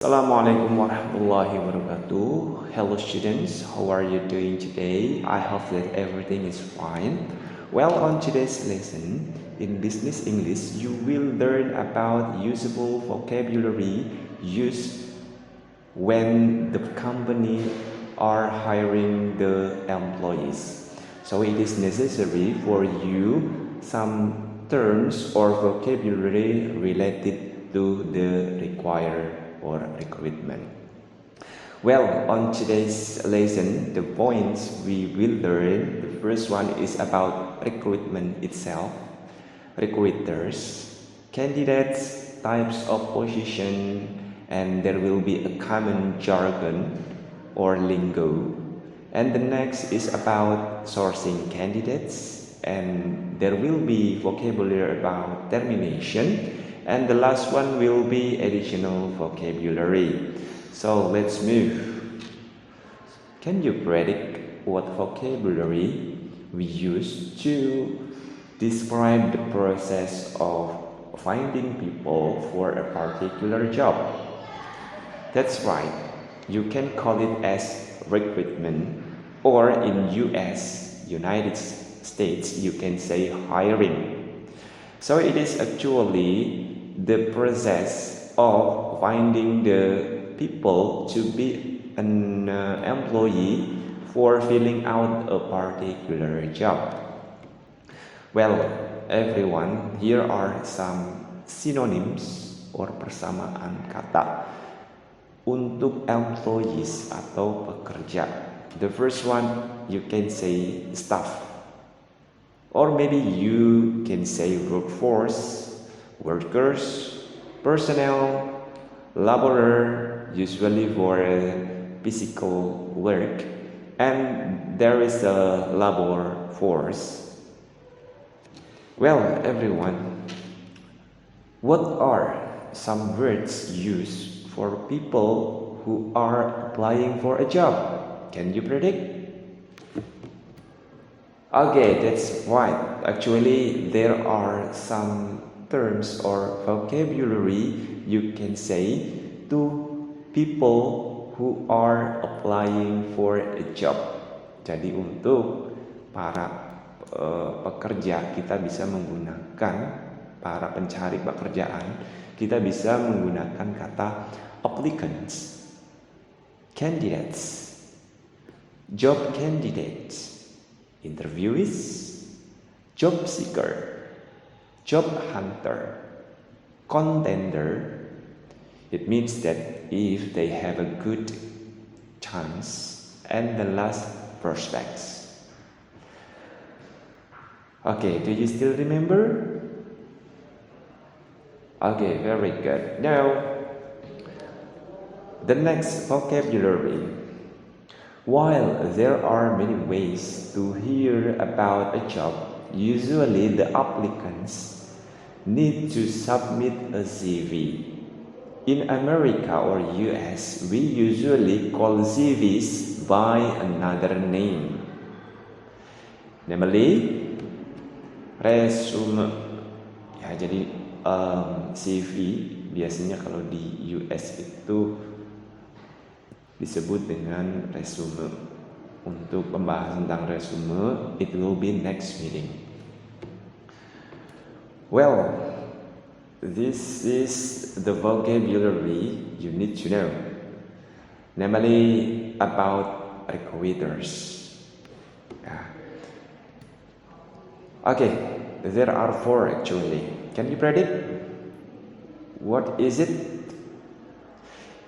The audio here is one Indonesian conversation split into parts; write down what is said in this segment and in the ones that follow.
Assalamualaikum warahmatullahi wabarakatuh. Hello students, how are you doing today? I hope that everything is fine. Well, on today's lesson, in Business English, you will learn about usable vocabulary used when the company are hiring the employees. So it is necessary for you some terms or vocabulary related to the require or recruitment. Well, on today's lesson, the points we will learn, the first one is about recruitment itself, recruiters, candidates, types of position, and there will be a common jargon or lingo. And the next is about sourcing candidates, and there will be vocabulary about termination, and the last one will be additional vocabulary. So let's move. Can you predict what vocabulary we use to describe the process of finding people for a particular job? That's right. You can call it as recruitment, or in United States, you can say hiring. So it is actually the process of finding the people to be an employee for filling out a particular job. Well, everyone, here are some synonyms or persamaan kata untuk employees atau pekerja. The first one, you can say staff, or maybe you can say workforce, workers, personnel, laborer, usually for physical work, and there is a labor force. Well, everyone, what are some words used for people who are applying for a job? Can you predict? Okay, that's right. Actually, there are some terms or vocabulary you can say to people who are applying for a job. Jadi untuk para pekerja kita bisa menggunakan, para pencari pekerjaan kita bisa menggunakan kata applicants, candidates, job candidates, interviewees, job seeker, job hunter, contender. It means that if they have a good chance, and the last, prospects. Okay, do you still remember? Okay, very good. Now, the next vocabulary. While there are many ways to hear about a job, usually the applicants need to submit a CV. In America or US, we usually call CVs by another name, namely resume. Ya, jadi CV biasanya kalau di US itu disebut dengan resume. Untuk pembahasan tentang resume, it will be next meeting. Well, this is the vocabulary you need to know, namely about recruiters. Okay, there are four actually. Can you predict? What is it?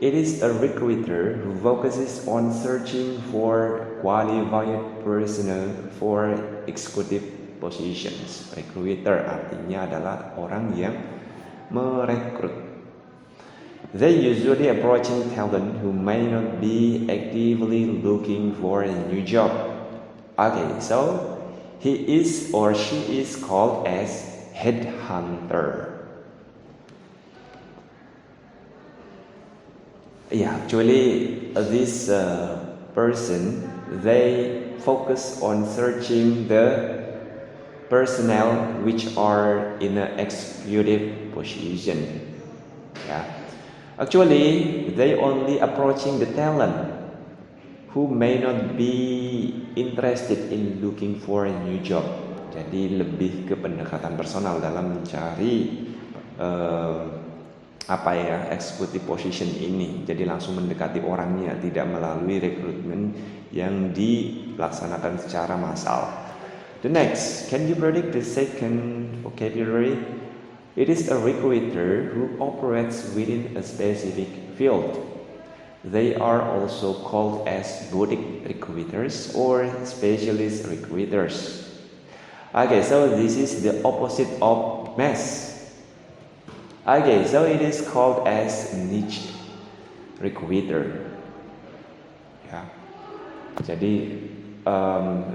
It is a recruiter who focuses on searching for qualified personnel for executive positions. Recruiter artinya adalah orang yang merekrut. They usually approaching talent who may not be actively looking for a new job. Okay, so he is or she is called as headhunter. Yeah, actually, this person, they focus on searching the personnel which are in an executive position. Yeah. Actually, they only approaching the talent who may not be interested in looking for a new job. Jadi lebih ke pendekatan personal dalam mencari executive position ini. Jadi langsung mendekati orangnya, tidak melalui rekrutmen yang dilaksanakan secara massal. The next, can you predict the second vocabulary? It is a recruiter who operates within a specific field. They are also called as boutique recruiters or specialist recruiters. Okay, so this is the opposite of mass. Okay, so it is called as niche recruiter. Ya, jadi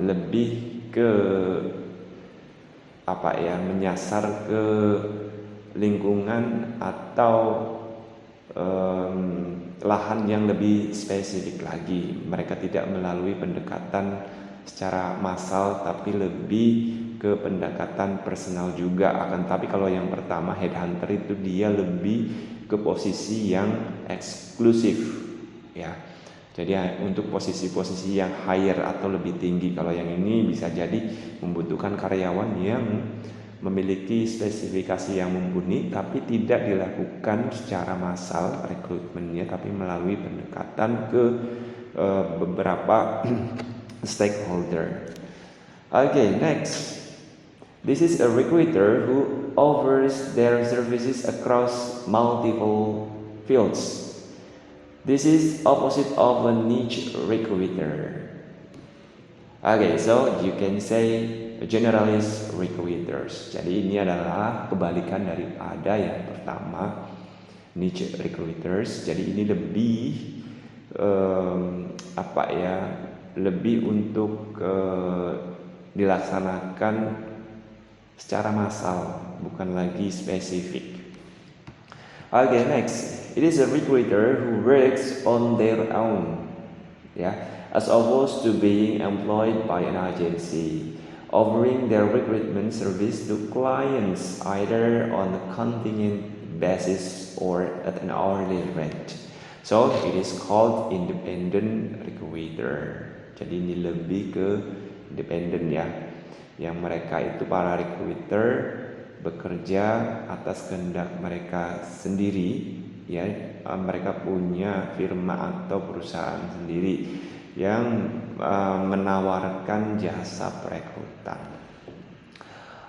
lebih ke menyasar ke lingkungan atau lahan yang lebih spesifik lagi. Mereka tidak melalui pendekatan secara massal, tapi lebih ke pendekatan personal juga. Akan tapi kalau yang pertama headhunter itu dia lebih ke posisi yang eksklusif, ya. Jadi untuk posisi-posisi yang higher atau lebih tinggi. Kalau yang ini bisa jadi membutuhkan karyawan yang memiliki spesifikasi yang mumpuni, tapi tidak dilakukan secara massal rekrutmennya, tapi melalui pendekatan ke beberapa stakeholder. Okay, next. This is a recruiter who offers their services across multiple fields. This is opposite of a niche recruiter. Okay, so you can say generalist recruiters. Jadi ini adalah kebalikan daripada yang pertama, niche recruiters. Jadi ini lebih lebih untuk dilaksanakan secara massal, bukan lagi spesifik. Okay, next. It is a recruiter who works on their own, as opposed to being employed by an agency, offering their recruitment service to clients either on a contingent basis or at an hourly rate. So it is called independent recruiter. Jadi ini lebih ke independent, ya. Yang mereka itu para recruiter bekerja atas kehendak mereka sendiri, ya. Mereka punya firma atau perusahaan sendiri yang menawarkan jasa perekrutan.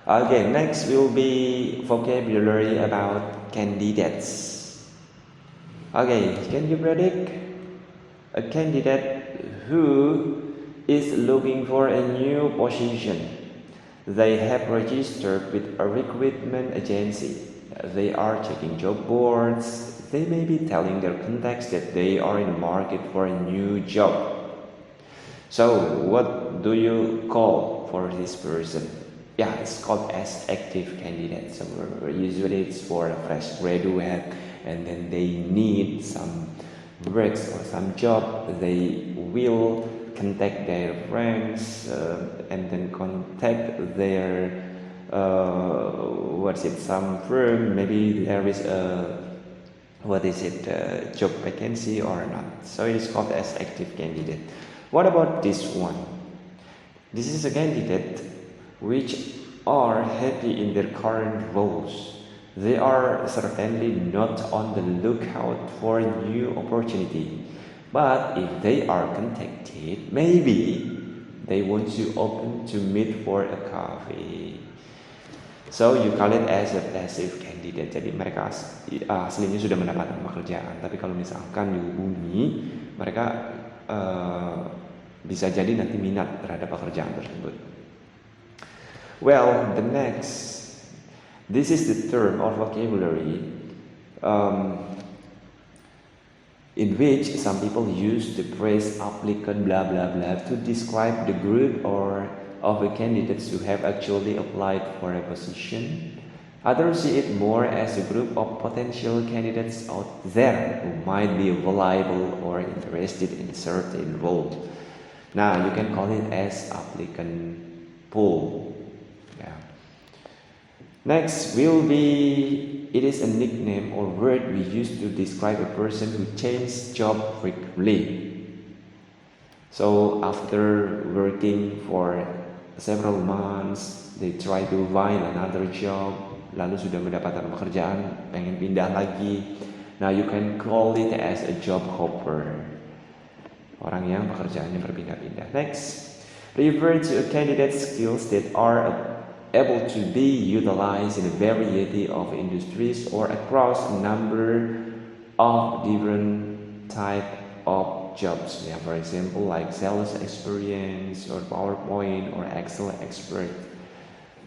Okay, next will be vocabulary about candidates. Okay, can you predict a candidate who is looking for a new position? They have registered with a recruitment agency. They are checking job boards. They may be telling their contacts that they are in the market for a new job. So, what do you call for this person? Yeah, it's called as active candidate. So usually it's for a fresh graduate, and then they need some works or some job. They will contact their friends and then contact their some firm. Maybe there is a job vacancy or not. So it is called as active candidate. What about this one? This is a candidate which are happy in their current roles. They are certainly not on the lookout for a new opportunity. But if they are contacted, maybe they want to open to meet for a coffee. So you call it as a passive candidate. Jadi mereka aslinya sudah mendapatkan pekerjaan, tapi kalau misalkan dihubungi, mereka bisa jadi nanti minat terhadap pekerjaan tersebut. Well, the next, this is the term or vocabulary in which some people use the phrase applicant blah blah blah to describe the group or of the candidates who have actually applied for a position. Others see it more as a group of potential candidates out there who might be available or interested in a certain role. Now you can call it as applicant pool. Yeah. Next will be, it is a nickname or word we use to describe a person who changes job frequently. So after working for several months, they try to find another job, lalu sudah mendapatkan pekerjaan, pengen pindah lagi. Now you can call it as a job hopper. Orang yang pekerjaannya berpindah-pindah. Next, refer to a candidate's skills that are able to be utilized in a variety of industries or across a number of different type of jobs. Yeah, for example, like sales experience or PowerPoint or Excel expert.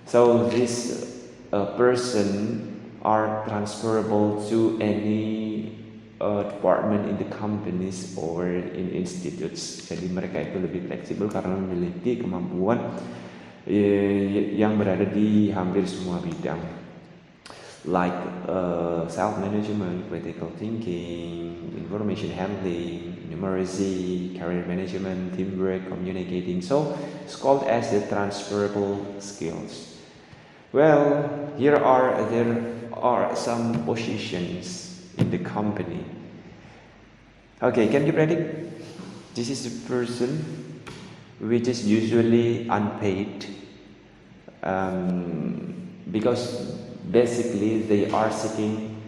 So this person are transferable to any department in the companies or in institutes. Jadi mereka itu lebih fleksibel karena memiliki kemampuan yang berada di hampir semua bidang, like self management, critical thinking, information handling, numeracy, career management, teamwork, communicating. So it's called as the transferable skills. Well, there are some positions in the company. Okay, can you predict? This is the person which is usually unpaid, because basically they are seeking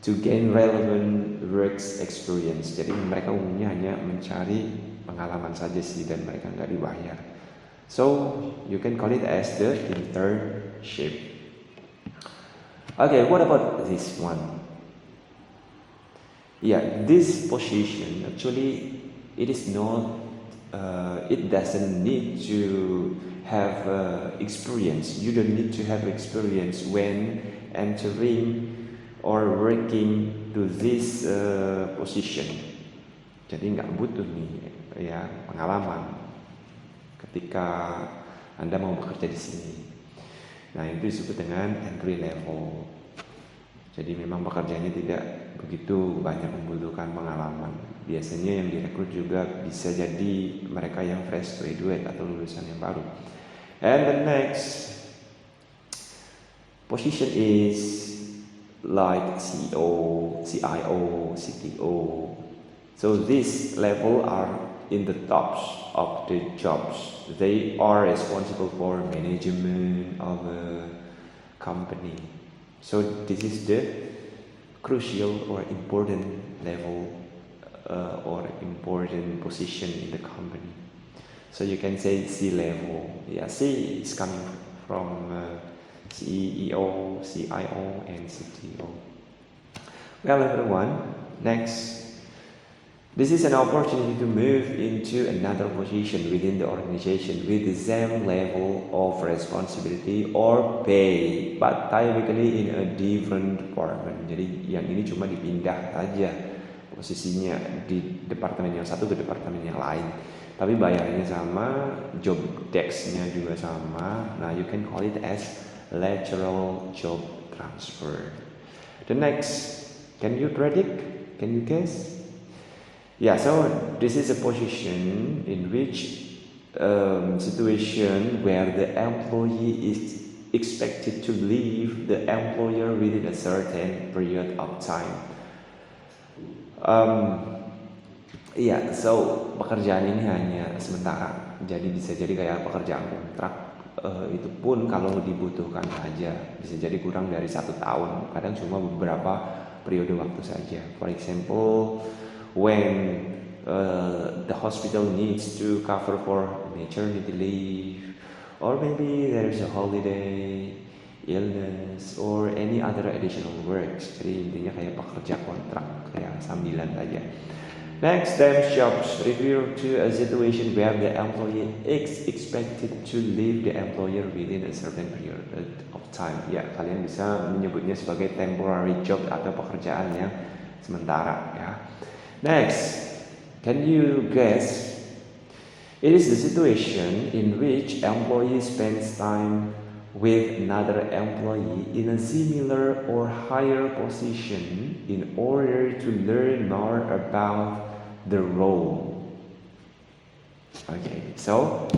to gain relevant works experience. Jadi mereka umumnya hanya mencari pengalaman saja sih, dan mereka nggak dibayar. So you can call it as the internship. Okay, what about this one? Yeah, this position actually it is not. It doesn't need to have experience. You don't need to have experience when entering or working to this position. Jadi nggak butuh nih ya pengalaman ketika Anda mau bekerja di sini. Nah, itu disebut dengan entry level. Jadi memang pekerjaannya tidak begitu banyak membutuhkan pengalaman. Biasanya yang direkrut juga bisa jadi mereka yang fresh graduate atau lulusan yang baru. And the next position is like CEO, CIO, CTO. So this level are in the tops of the jobs. They are responsible for management of a company. So this is the crucial or important level or important position in the company. So you can say C level. Yeah, C is coming from CEO, CIO, and CTO. Well, everyone, next. This is an opportunity to move into another position within the organization with the same level of responsibility or pay, but typically in a different department. Jadi yang ini cuma dipindah saja posisinya di departemen yang satu ke departemen yang lain, tapi bayarnya sama, job desk-nya juga sama. Nah, you can call it as lateral job transfer. The next, can you predict? Can you guess? Yeah, so this is a position in which situation where the employee is expected to leave the employer within a certain period of time. Yeah, so pekerjaan ini hanya sementara, jadi bisa jadi kayak pekerjaan kontrak. Itu pun kalau dibutuhkan saja, bisa jadi kurang dari 1 tahun, kadang cuma beberapa periode waktu saja. For example, when the hospital needs to cover for maternity leave, or maybe there is a holiday, illness, or any other additional works. Jadi intinya kayak pekerja kontrak, kayak sambilan saja. Next, temp jobs refer to a situation where the employee is expected to leave the employer within a certain period of time. Ya, kalian bisa menyebutnya sebagai temporary job atau pekerjaan yang sementara. Ya. Next, can you guess? It is the situation in which employee spends time with another employee in a similar or higher position in order to learn more about the role. Okay, so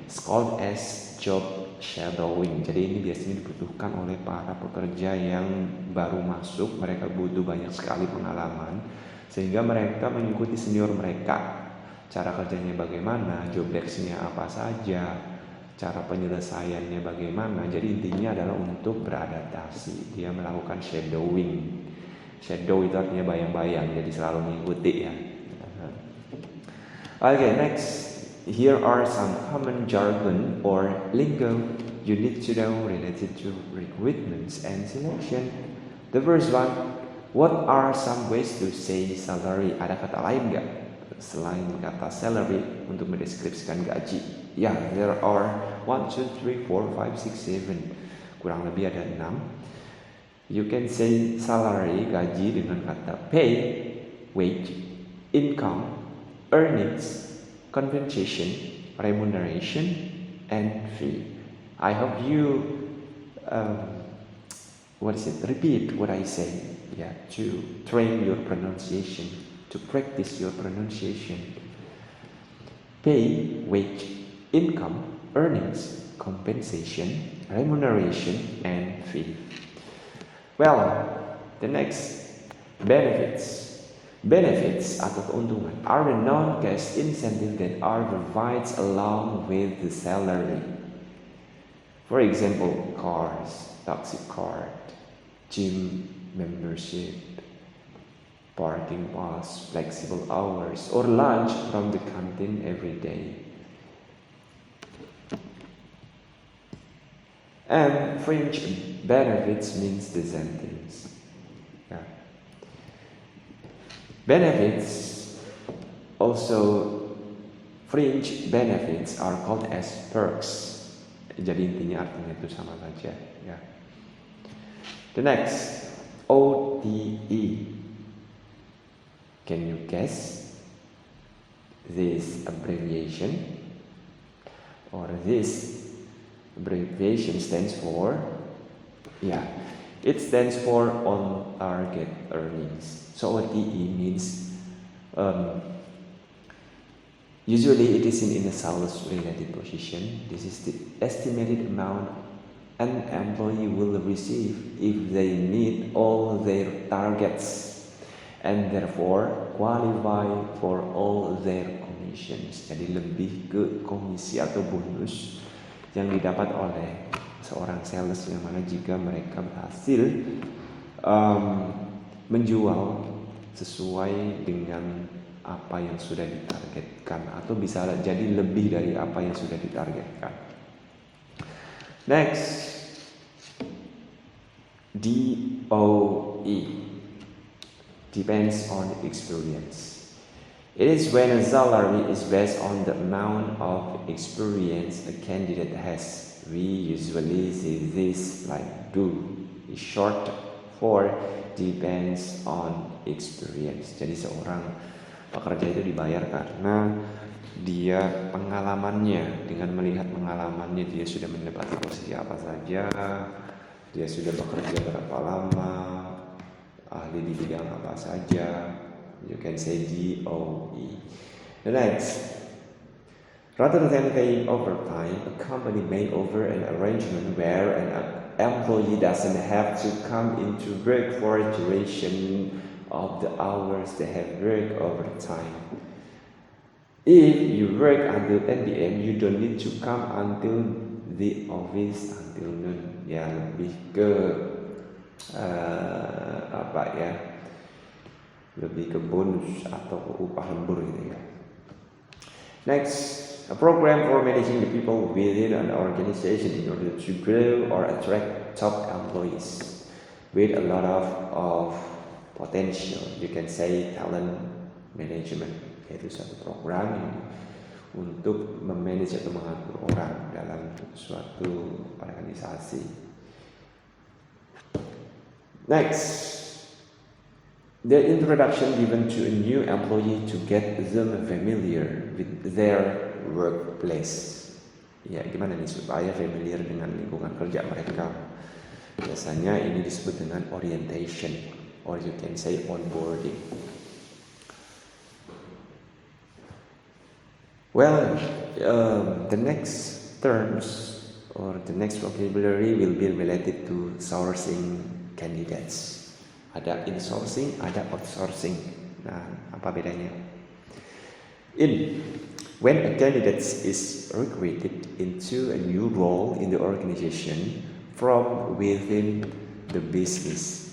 It's called as job shadowing. Jadi ini biasanya dibutuhkan oleh para pekerja yang baru masuk. Mereka butuh banyak sekali pengalaman, sehingga mereka mengikuti senior mereka. Cara kerjanya bagaimana, job desk-nya apa saja, cara penyelesaiannya bagaimana. Jadi intinya adalah untuk beradaptasi. Dia melakukan shadowing. Shadow itu artinya bayang-bayang, jadi selalu mengikuti ya. Okay, next. Here are some common jargon or lingo you need to know related to recruitment and selection. The first one, what are some ways to say salary? Ada kata lain nggak selain kata salary untuk mendeskripsikan gaji? Ya, there are 1, 2, 3, 4, 5, 6, 7. Kurang lebih ada 6. You can say salary, gaji, dengan kata pay, wage, income, earnings, compensation, remuneration, and fee. I hope you repeat what I say, to train your pronunciation, to practice your pronunciation. Pay, wage, income, earnings, compensation, remuneration, and fee. Well, the next, benefits. Benefits atau keuntungan are the non-cash incentive that are provided along with the salary. For example, cars, taxi card, gym membership, parking pass, flexible hours, or lunch from the canteen every day. And fringe benefits means the same things. Benefits, also fringe benefits are called as perks. Jadi intinya artinya itu sama saja. The next, OTE. Can you guess this abbreviation? Or this abbreviation stands for? It stands for on target earnings. So OTE means usually it is in a sales related position. This is the estimated amount an employee will receive if they meet all their targets and therefore qualify for all their commissions. Jadi lebih ke komisi atau bonus yang didapat oleh seorang sales, yang mana jika mereka berhasil menjual sesuai dengan apa yang sudah ditargetkan, atau bisa jadi lebih dari apa yang sudah ditargetkan. Next, DOE, depends on experience. It is when a salary is based on the amount of experience a candidate has. We usually see this like do, is short for depends on experience. Jadi seorang pekerja itu dibayar karena dia pengalamannya. Dengan melihat pengalamannya, dia sudah mendapat posisi apa saja, dia sudah bekerja berapa lama, ahli di bidang apa saja. You can say DOE. The next, rather than paying overtime, a company may offer an arrangement where an employee doesn't have to come into work for a duration of the hours they have worked overtime. If you work until 10 p.m., you don't need to come until the office until noon. Ya, lebih ke lebih ke bonus atau ke upah lembur gitu ya. Next, a program for managing the people within an organization in order to grow or attract top employees with a lot of potential. You can say talent management, yaitu satu program yang untuk memanage atau mengatur orang dalam suatu organisasi. Next, the introduction given to a new employee to get them familiar with their workplace. Ya, gimana nih supaya familiar dengan lingkungan kerja mereka? Biasanya ini disebut dengan orientation, or you can say onboarding. Well, the next terms or the next vocabulary will be related to sourcing candidates. Ada insourcing, ada outsourcing. Nah, apa bedanya? When a candidate is recruited into a new role in the organization from within the business.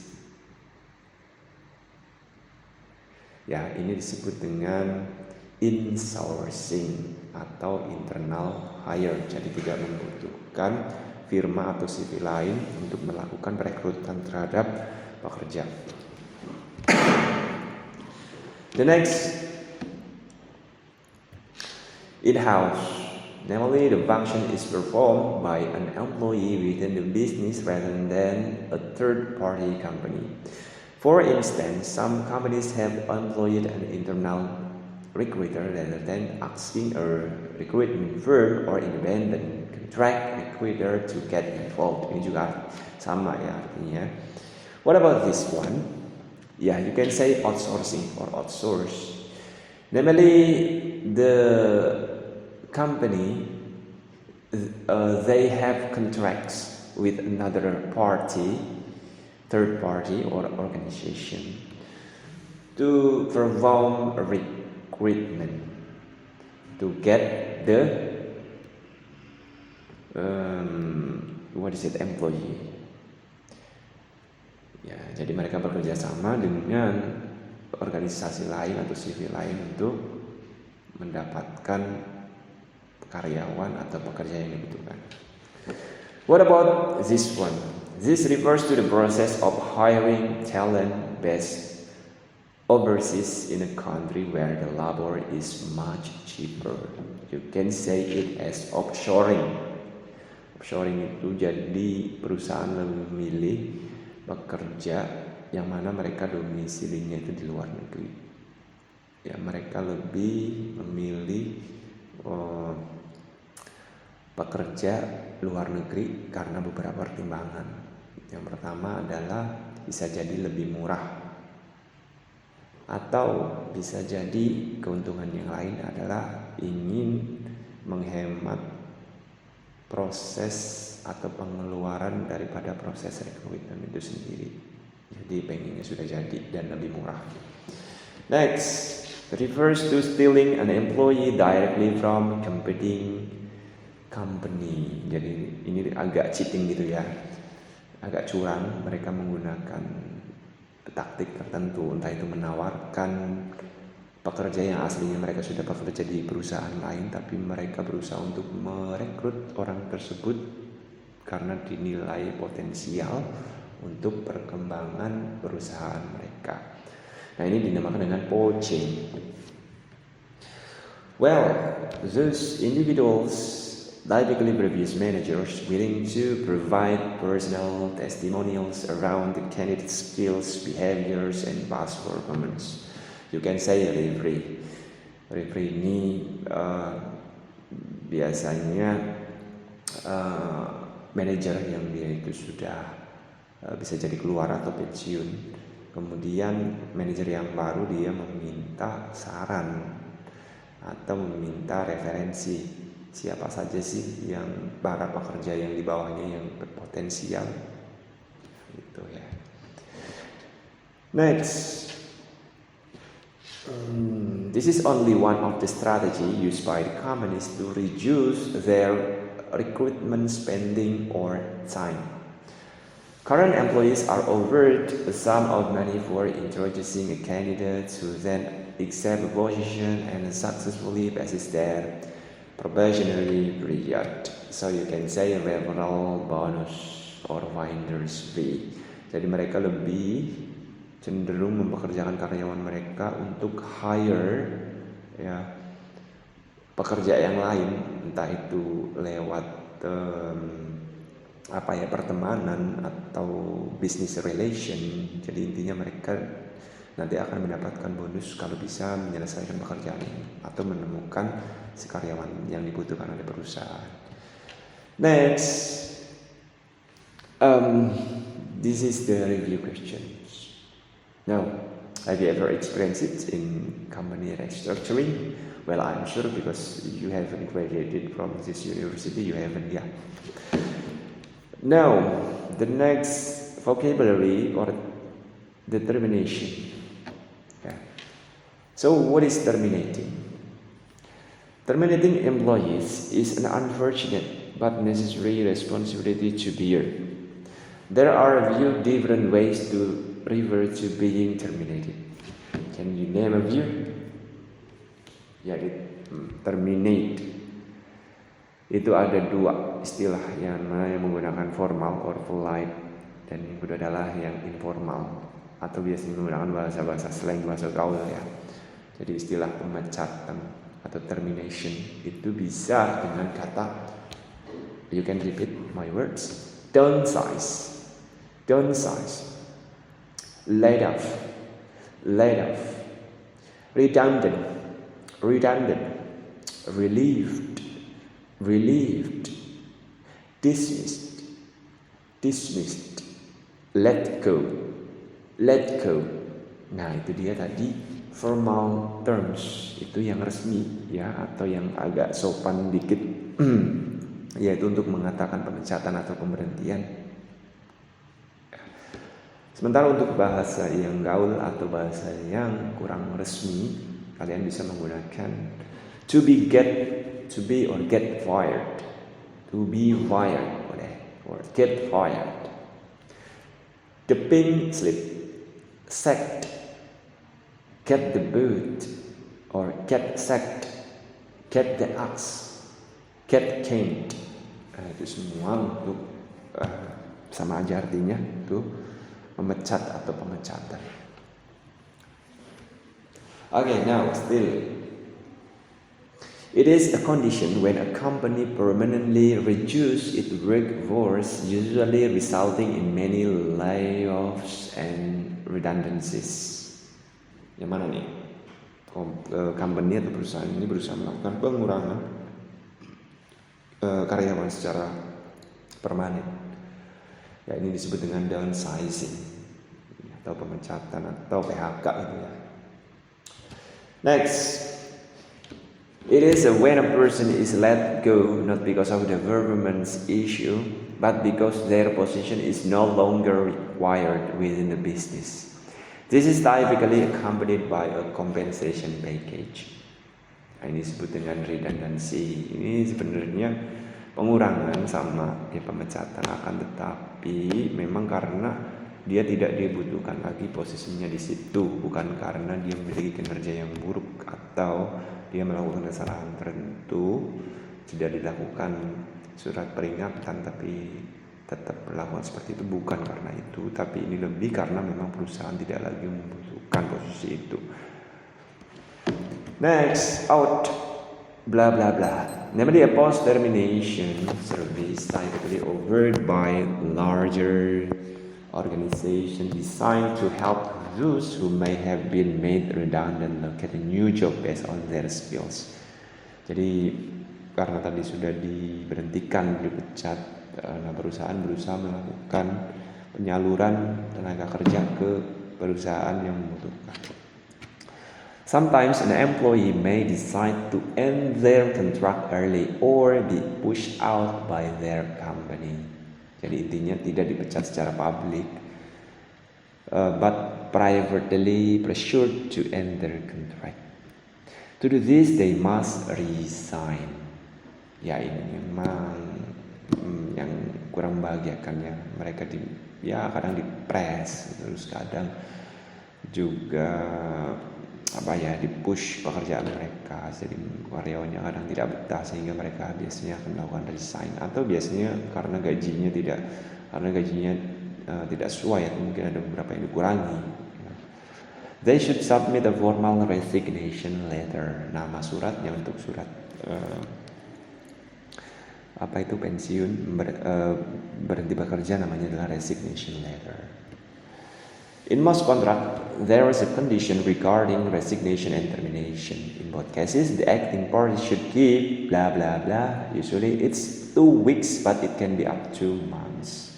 Ya, ini disebut dengan insourcing atau internal hire. Jadi tidak membutuhkan firma atau CV lain untuk melakukan perekrutan terhadap pekerja. The next, in-house. Namely, the function is performed by an employee within the business rather than a third-party company. For instance, some companies have employed an internal recruiter rather than asking a recruitment firm or independent contract recruiter to get involved. Ini juga sama ya artinya. What about this one? Yeah, you can say outsourcing or outsource. Namely, the company they have contracts with another party, third party or organization to perform recruitment to get the employee. Ya, jadi mereka bekerja sama dengan organisasi lain atau CV lain untuk mendapatkan karyawan atau pekerja yang dibutuhkan. What about this one? This refers to the process of hiring talent based overseas in a country where the labor is much cheaper. You can say it as offshoring. Offshoring itu jadi perusahaan lebih memilih pekerja yang mana mereka domisilinya itu di luar negeri. Ya, mereka lebih memilih pekerja luar negeri karena beberapa pertimbangan. Yang pertama adalah bisa jadi lebih murah, atau bisa jadi keuntungan yang lain adalah ingin menghemat proses atau pengeluaran daripada proses rekrutmen itu sendiri. Jadi pengennya sudah jadi dan lebih murah. Next, refers to stealing an employee directly from competing company. Jadi ini agak cheating gitu ya, agak curang. Mereka menggunakan taktik tertentu, entah itu menawarkan pekerja yang aslinya mereka sudah bekerja di perusahaan lain, tapi mereka berusaha untuk merekrut orang tersebut karena dinilai potensial untuk perkembangan perusahaan mereka. Nah, ini dinamakan dengan poaching. Well, those individuals typically previous managers willing to provide personal testimonials around the candidate's skills, behaviors, and past performance. You can say referee. Referee ini biasanya manajer yang dia itu sudah bisa jadi keluar atau pensiun. Kemudian manajer yang baru dia meminta saran atau meminta referensi siapa saja sih yang para pekerja yang di bawahnya yang berpotensial gitu ya. Next, this is only one of the strategy used by the companies to reduce their recruitment spending or time. Current employees are offered a sum of money for introducing a candidate who then accept a position and successfully passes their probationary period. So you can say referral bonus or finder's fee. Jadi mereka lebih cenderung mempekerjakan karyawan mereka untuk hire ya pekerja yang lain, entah itu lewat pertemanan atau business relation. Jadi intinya mereka nanti akan mendapatkan bonus kalau bisa menyelesaikan pekerjaan ini atau menemukan si karyawan yang dibutuhkan oleh perusahaan. Next, this is the review questions. Now, Have you ever experienced it in company restructuring? Well, I'm sure because you haven't graduated from this university, you haven't, yeah. Now, the next vocabulary or determination. Yeah. So, what is terminating? Terminating employees is an unfortunate but necessary responsibility to bear. There are a few different ways to refer to being terminated. Can you name a few? Ya, terminate. Itu ada dua istilah, yang mana yang menggunakan formal or polite, dan yang kedua adalah yang informal atau biasanya menggunakan bahasa-bahasa slang, bahasa gaul ya. Jadi istilah pemecatan atau termination itu bisa dengan kata, you can repeat my words, downsize, laid off, redundant, relieved, dismissed, let go. Nah, itu dia tadi formal terms, itu yang resmi ya, atau yang agak sopan dikit yaitu untuk mengatakan pemecatan atau pemberhentian. Sementara untuk bahasa yang gaul atau bahasa yang kurang resmi, kalian bisa menggunakan to be or get fired. To be fired boleh, or get fired. The pink slip, sacked, get the boot, or get sacked, get the axe, get caned. Itu semua untuk sama aja artinya, itu memecat atau pemecatan. Okay, now still, it is a condition when a company permanently reduces its workforce, usually resulting in many layoffs and redundancies. Yang mana nih? Company atau perusahaan ini berusaha melakukan pengurangan karyawan secara permanen. Ya, ini disebut dengan downsizing atau pemecatan atau PHK itu ya. Next, it is when a person is let go not because of the government's issue, but because their position is no longer required within the business. This is typically accompanied by a compensation package. Nah, ini disebut dengan redundancy. Ini sebenarnya pengurangan sama ya pemecatan, akan tetapi memang karena dia tidak dibutuhkan lagi posisinya di situ, bukan karena dia memiliki kinerja yang buruk atau dia melakukan kesalahan tertentu, tidak dilakukan surat peringatan tapi tetap melakukan seperti itu, bukan karena itu, tapi ini lebih karena memang perusahaan tidak lagi membutuhkan posisi itu. Next, out, blah blah blah. Namely, a post-termination service typically offered by larger organizations designed to help those who may have been made redundant locate a new job based on their skills. Jadi karena tadi sudah diberhentikan, dipecat, nah perusahaan berusaha melakukan penyaluran tenaga kerja ke perusahaan yang membutuhkan. Sometimes an employee may decide to end their contract early or be pushed out by their company. Jadi intinya tidak dipecat secara publik, but privately pressured to end their contract. To do this, they must resign. Ya, ini memang yang kurang membahagiakan ya. Mereka kadang dipres, terus kadang juga dipush pekerjaan mereka, jadi karyawannya kadang tidak betah sehingga mereka biasanya akan melakukan resign, atau biasanya karena gajinya tidak sesuai atau mungkin ada beberapa yang dikurangi. They should submit a formal resignation letter. Nama suratnya untuk surat pensiun berhenti bekerja namanya adalah resignation letter. In most contracts, there is a condition regarding resignation and termination. In both cases, the acting party should give blah blah blah. Usually it's 2 weeks, but it can be up to months.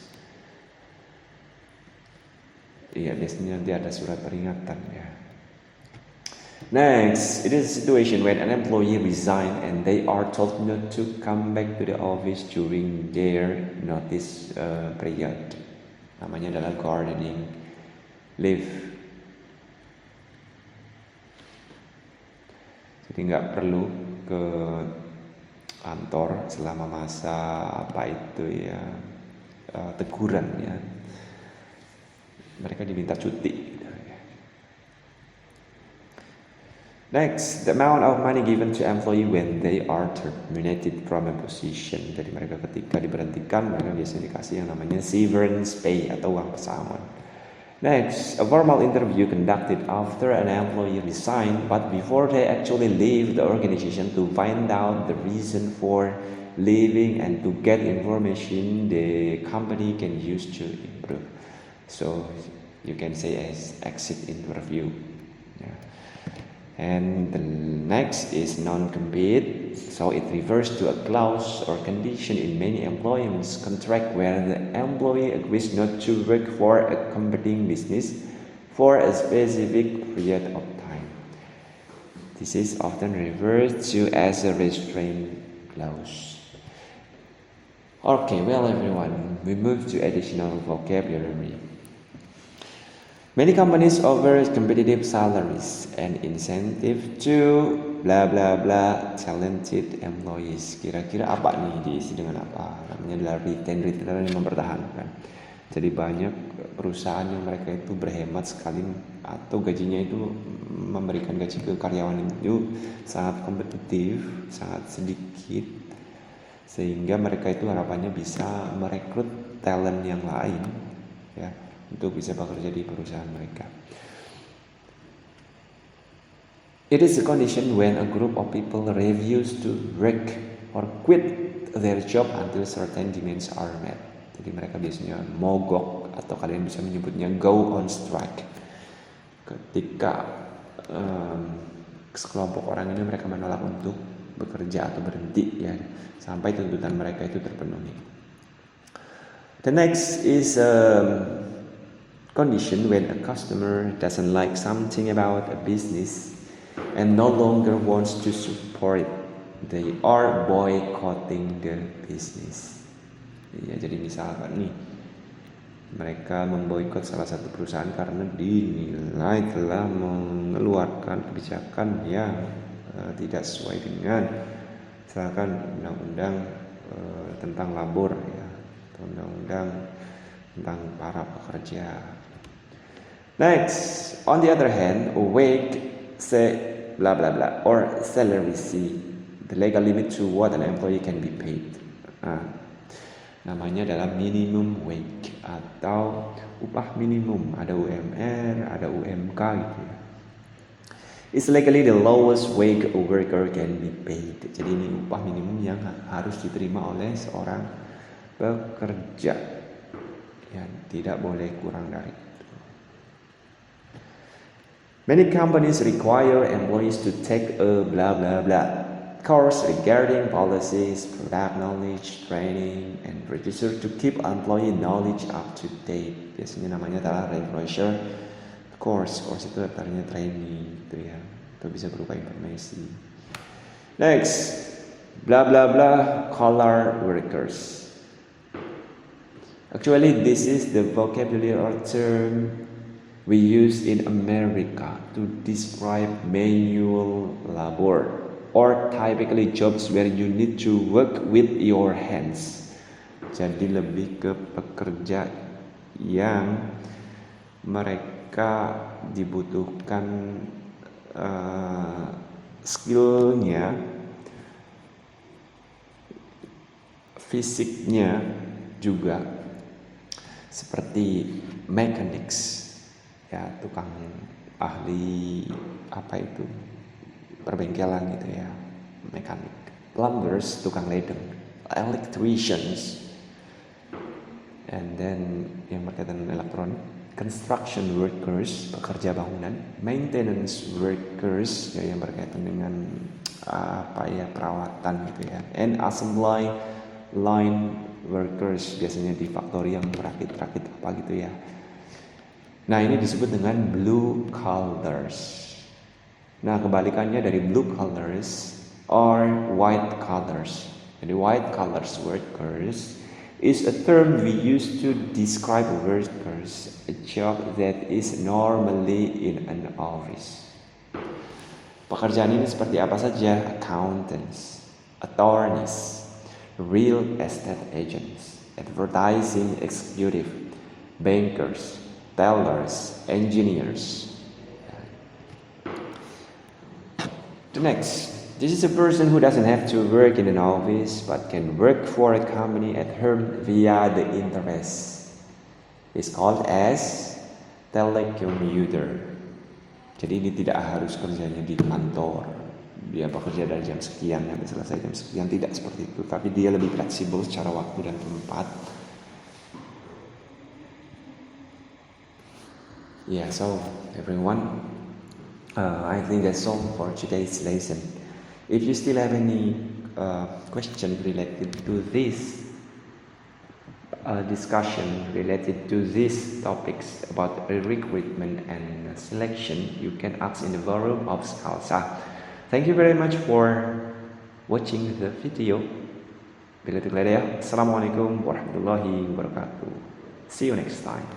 Iya, biasanya nanti ada surat peringatan ya. Next, it is a situation when an employee resign and they are told not to come back to the office during their notice period. Namanya adalah gardening leave. Jadi nggak perlu ke kantor selama masa apa itu ya teguran ya. Mereka diminta cuti. Next, the amount of money given to employee when they are terminated from a position. Jadi mereka ketika diberhentikan, mereka biasanya dikasih yang namanya severance pay atau uang pesangon. Next, a formal interview conducted after an employee resigned, but before they actually leave the organization to find out the reason for leaving and to get information the company can use to improve. So you can say as exit interview. Yeah. And the next is non-compete. So it refers to a clause or condition in many employment contract where the employee agrees not to work for a competing business for a specific period of time. This is often referred to as a restraint clause. Okay, well everyone, we move to additional vocabulary. Many companies offer competitive salaries and incentive to bla bla bla talented employees. Kira-kira apa nih diisi dengan apa? Namanya adalah retain yang mempertahankan. Jadi banyak perusahaan yang mereka itu berhemat sekali atau gajinya itu memberikan gaji ke karyawan itu sangat kompetitif, sangat sedikit, sehingga mereka itu harapannya bisa merekrut talent yang lain, ya, untuk bisa bekerja di perusahaan mereka. It is a condition when a group of people refuse to work or quit their job until certain demands are met. Jadi mereka biasanya mogok atau kalian bisa menyebutnya go on strike. Ketika sekelompok orang ini mereka menolak untuk bekerja atau berhenti ya sampai tuntutan mereka itu terpenuhi. The next is condition when a customer doesn't like something about a business and no longer wants to support it. They are boycotting the business. Ya, jadi misalkan nih mereka memboikot salah satu perusahaan karena dinilai telah mengeluarkan kebijakan yang tidak sesuai dengan misalkan undang-undang tentang labor ya, atau undang-undang tentang para pekerja. Next, on the other hand, wage, say blah blah blah, or salary, see the legal limit to what an employee can be paid. Namanya adalah minimum wage atau upah minimum. Ada UMR, ada UMK gitu ya. It's legally the lowest wage a worker can be paid. Jadi ini upah minimum yang harus diterima oleh seorang pekerja. Ya, tidak boleh kurang dari itu. Many companies require employees to take a blah blah blah course regarding policies, product knowledge, training, and register to keep employee knowledge up to date. Biasanya namanya adalah refresher course. Course itu artinya training gitu ya. Itu bisa berupa informasi. Next, blah blah blah color workers. Actually, this is the vocabulary or term we use in America to describe manual labor or typically jobs where you need to work with your hands. Jadi lebih ke pekerja yang mereka dibutuhkan skillnya, fisiknya juga seperti mechanics, ya tukang ahli apa itu perbengkelan gitu ya, mekanik, plumbers, tukang ledeng, electricians, and then yang berkaitan dengan elektronik, construction workers, pekerja bangunan, maintenance workers ya yang berkaitan dengan apa ya perawatan gitu ya, and assembly line workers biasanya di factory yang merakit-rakit apa gitu ya. Nah ini disebut dengan blue collars. Nah, kebalikannya dari blue collars or white collars. Jadi white collars workers is a term we use to describe workers, a job that is normally in an office. Pekerjaan ini seperti apa saja? Accountants, attorneys, real estate agents, advertising executive, bankers, tellers, engineers. The next, this is a person who doesn't have to work in an office but can work for a company at home via the internet. It's called as telecommuter. Jadi ini tidak harus kerjanya di kantor. Dia bekerja dari jam sekian sampai selesai jam sekian, tidak seperti itu. Tapi dia lebih fleksibel secara waktu dan tempat. Yeah, so everyone, I think that's all for today's lesson. If you still have any question related to this discussion related to these topics about recruitment and selection, you can ask in the forum of Skalsa. Thank you very much for watching the video. Bila itu ya. Assalamualaikum warahmatullahi wabarakatuh. See you next time.